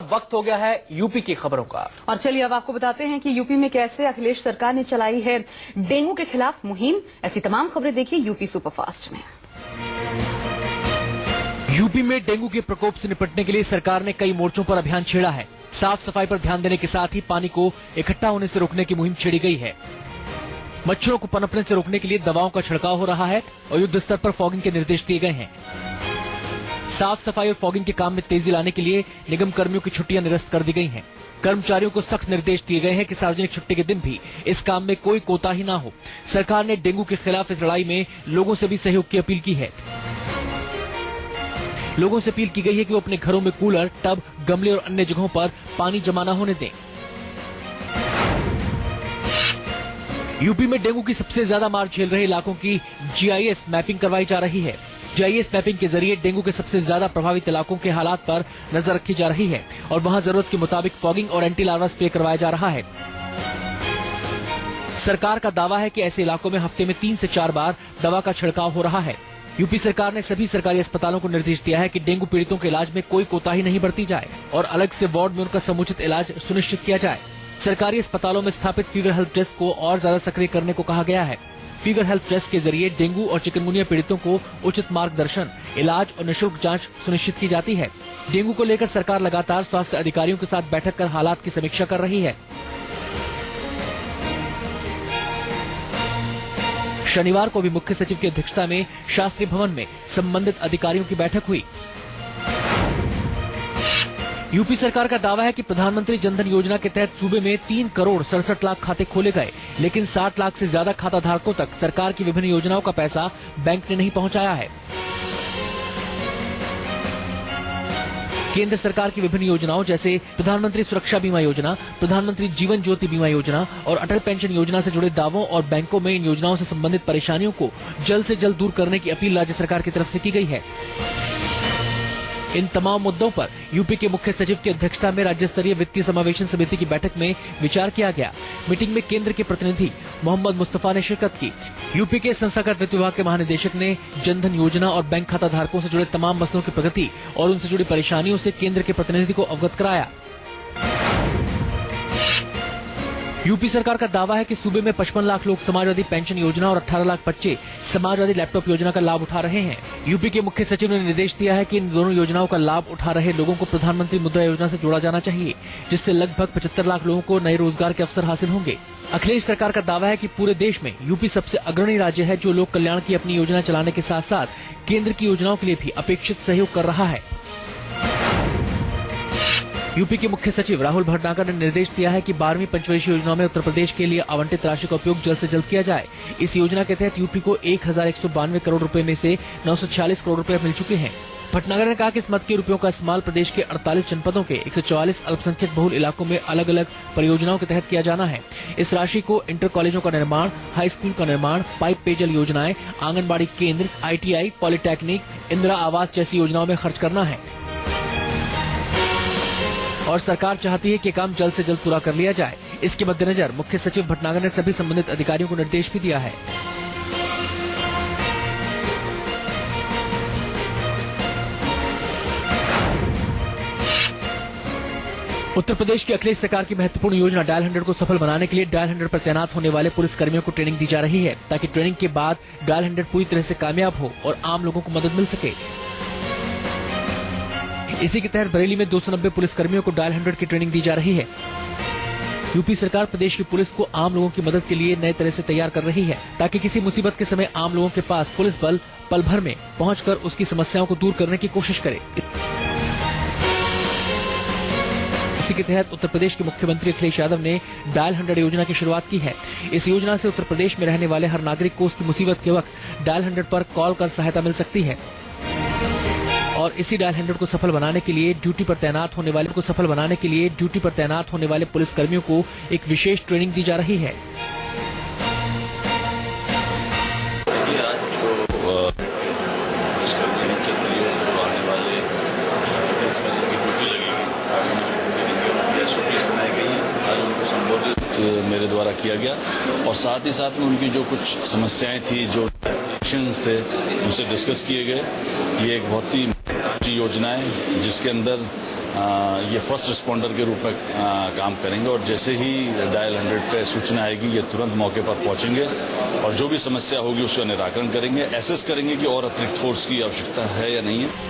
वक्त हो गया है यूपी की खबरों का। और चलिए अब आपको बताते हैं कि यूपी में कैसे अखिलेश सरकार ने चलाई है डेंगू के खिलाफ मुहिम। ऐसी तमाम खबरें देखिए यूपी सुपरफास्ट में। यूपी में डेंगू के प्रकोप से निपटने के लिए सरकार ने कई मोर्चों पर अभियान छेड़ा है। साफ सफाई पर ध्यान देने के साथ ही पानी को इकट्ठा होने से रोकने की मुहिम छेड़ी गई है। मच्छरों को पनपने से रोकने के लिए दवाओं का छिड़काव हो रहा है और युद्ध स्तर पर फॉगिंग के निर्देश दिए गए हैं। साफ सफाई और फॉगिंग के काम में तेजी लाने के लिए निगम कर्मियों की छुट्टियां निरस्त कर दी गई हैं। कर्मचारियों को सख्त निर्देश दिए गए हैं कि सार्वजनिक छुट्टी के दिन भी इस काम में कोई कोताही न हो। सरकार ने डेंगू के खिलाफ इस लड़ाई में लोगों से भी सहयोग की अपील की है। लोगों से अपील की गई है कि वो अपने घरों में कूलर, टब, गमले और अन्य जगहों पर पानी जमा न होने दें। यूपी में डेंगू की सबसे ज्यादा मार झेल रहे इलाकों की जीआईएस मैपिंग करवाई जा रही है। जीआईएस मैपिंग के जरिए डेंगू के सबसे ज्यादा प्रभावित इलाकों के हालात पर नजर रखी जा रही है और वहां जरूरत के मुताबिक फॉगिंग और एंटी लार्वा स्प्रे करवाया जा रहा है। सरकार का दावा है कि ऐसे इलाकों में हफ्ते में 3 से 4 बार दवा का छिड़काव हो रहा है। यूपी सरकार ने सभी सरकारी अस्पतालों को निर्देश दिया है कि डेंगू पीड़ितों के इलाज में कोई कोताही नहीं बरती जाए और अलग से वार्ड में उनका समुचित इलाज सुनिश्चित किया जाए। सरकारी अस्पतालों में स्थापित फीवर हेल्प डेस्क को और ज्यादा सक्रिय करने को कहा गया है। फीवर हेल्प डेस्क के जरिए डेंगू और चिकनगुनिया पीड़ितों को उचित मार्गदर्शन, इलाज और निःशुल्क जांच सुनिश्चित की जाती है। डेंगू को लेकर सरकार लगातार स्वास्थ्य अधिकारियों के साथ बैठक कर हालात की समीक्षा कर रही है। शनिवार को भी मुख्य सचिव की अध्यक्षता में शास्त्री भवन में संबंधित अधिकारियों की बैठक हुई। यूपी सरकार का दावा है कि प्रधानमंत्री जनधन योजना के तहत सूबे में 3 करोड़ 67 लाख खाते खोले गए, लेकिन 60 लाख से ज्यादा खाता धारकों तक सरकार की विभिन्न योजनाओं का पैसा बैंक ने नहीं पहुंचाया है। केंद्र सरकार की विभिन्न योजनाओं जैसे प्रधानमंत्री सुरक्षा बीमा योजना, प्रधानमंत्री जीवन ज्योति बीमा योजना और अटल पेंशन योजना से जुड़े दावों और बैंकों में इन योजनाओं से संबंधित परेशानियों को जल्द से जल्द दूर करने की अपील राज्य सरकार की तरफ से की गई है। इन तमाम मुद्दों पर यूपी के मुख्य सचिव की अध्यक्षता में राज्य स्तरीय वित्तीय समावेशन समिति की बैठक में विचार किया गया। मीटिंग में केंद्र के प्रतिनिधि मोहम्मद मुस्तफा ने शिरकत की। यूपी के संस्थागत वित्त विभाग के महानिदेशक ने जनधन योजना और बैंक खाता धारकों से जुड़े तमाम मसलों की प्रगति और उनसे जुड़ी परेशानियों से केंद्र के प्रतिनिधि को अवगत कराया। यूपी सरकार का दावा है कि सूबे में 55 लाख लोग समाजवादी पेंशन योजना और 18 लाख बच्चे समाजवादी लैपटॉप योजना का लाभ उठा रहे हैं। यूपी के मुख्य सचिव ने निर्देश दिया है कि इन दोनों योजनाओं का लाभ उठा रहे लोगों को प्रधानमंत्री मुद्रा योजना से जोड़ा जाना चाहिए, जिससे लगभग 75 लाख लोगों को नए रोजगार के अवसर हासिल होंगे। अखिलेश सरकार का दावा है कि पूरे देश में यूपी सबसे अग्रणी राज्य है जो लोक कल्याण की अपनी योजना चलाने के साथ साथ केंद्र की योजनाओं के लिए भी अपेक्षित सहयोग कर रहा है। यूपी के मुख्य सचिव राहुल भटनागर ने निर्देश दिया है कि 12वीं पंचवर्षीय योजना में उत्तर प्रदेश के लिए आवंटित राशि का उपयोग जल्द से जल्द किया जाए। इस योजना के तहत यूपी को 1192 करोड़ रुपए में से 946 करोड़ रुपए मिल चुके हैं। भटनागर ने कहा कि इस मद के रुपयों का इस्तेमाल प्रदेश के 48 जनपदों के 144 अल्पसंख्यक बहुल इलाकों में अलग अलग परियोजनाओं के तहत किया जाना है। इस राशि को इंटर कॉलेजों का निर्माण, हाई स्कूल का निर्माण, पाइप पेयजल योजनाएं, आंगनबाड़ी केंद्र, ITI, पॉलिटेक्निक, इंदिरा आवास जैसी योजनाओं में खर्च करना है और सरकार चाहती है कि काम जल्द से जल्द पूरा कर लिया जाए। इसके मद्देनजर मुख्य सचिव भटनागर ने सभी संबंधित अधिकारियों को निर्देश भी दिया है। उत्तर प्रदेश की अखिलेश सरकार की महत्वपूर्ण योजना डायल 100 को सफल बनाने के लिए डायल 100 पर तैनात होने वाले पुलिस कर्मियों को ट्रेनिंग दी जा रही है, ताकि ट्रेनिंग के बाद डायल 100 पूरी तरह से कामयाब हो और आम लोगों को मदद मिल सके। इसी के तहत बरेली में 290 पुलिस कर्मियों को डायल 100 की ट्रेनिंग दी जा रही है। यूपी सरकार प्रदेश की पुलिस को आम लोगों की मदद के लिए नए तरह से तैयार कर रही है, ताकि किसी मुसीबत के समय आम लोगों के पास पुलिस बल पल भर में पहुंचकर उसकी समस्याओं को दूर करने की कोशिश करे। इसी के तहत उत्तर प्रदेश के मुख्यमंत्री अखिलेश यादव ने डायल 100 योजना की शुरुआत की है। इस योजना से उत्तर प्रदेश में रहने वाले हर नागरिक को उसकी मुसीबत के वक्त डायल 100 पर कॉल कर सहायता मिल सकती है और इसी डायल 100 को सफल बनाने के लिए ड्यूटी पर तैनात होने वाले पुलिस कर्मियों को एक विशेष ट्रेनिंग दी जा रही है। मेरे द्वारा किया गया और साथ ही साथ में उनकी जो कुछ समस्याएं थी, जो एक्शंस थे, उनसे डिस्कस किए गए। ये एक बहुत ही अच्छी योजना है जिसके अंदर ये फर्स्ट रिस्पॉन्डर के रूप में काम करेंगे और जैसे ही डायल 100 पे सूचना आएगी ये तुरंत मौके पर पहुंचेंगे और जो भी समस्या होगी उसका निराकरण करेंगे, एसेस करेंगे कि और अतिरिक्त फोर्स की आवश्यकता है या नहीं है।